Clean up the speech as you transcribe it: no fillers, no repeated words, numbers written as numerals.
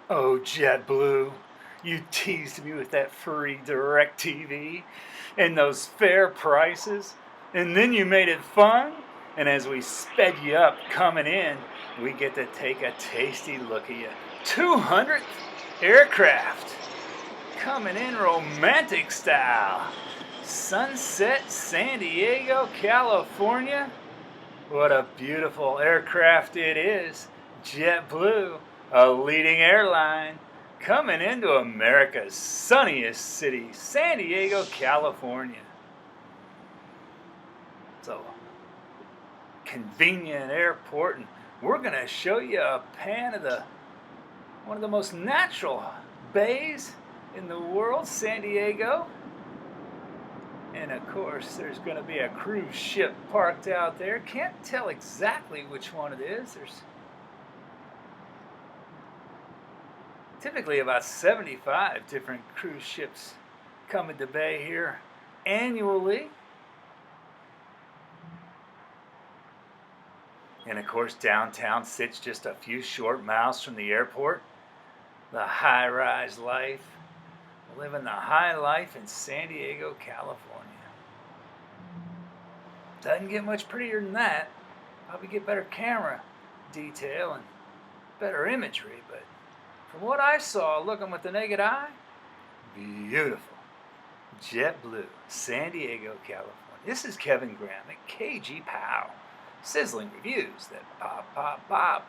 Oh, JetBlue, you teased me with that free DirecTV and those fair prices, and then you made it fun. And as we sped you up coming in, we get to take a tasty look at your 200th aircraft coming in romantic style. Sunset San Diego, California. What a beautiful aircraft it is. JetBlue, a leading airline, coming into America's sunniest city, San Diego, California. It's a convenient airport, and we're going to show you a pan of one of the most natural bays in the world, San Diego. And of course, there's going to be a cruise ship parked out there. Can't tell exactly which one it is. There's typically about 75 different cruise ships come into bay here annually. And of course, downtown sits just a few short miles from the airport. The high-rise life, living the high life in San Diego, California. Doesn't get much prettier than that. Probably get better camera detail and better imagery, but from what I saw looking with the naked eye, beautiful. JetBlue, San Diego, California. This is Kevin Graham at KGPOW. Sizzling reviews that pop, pop, pop.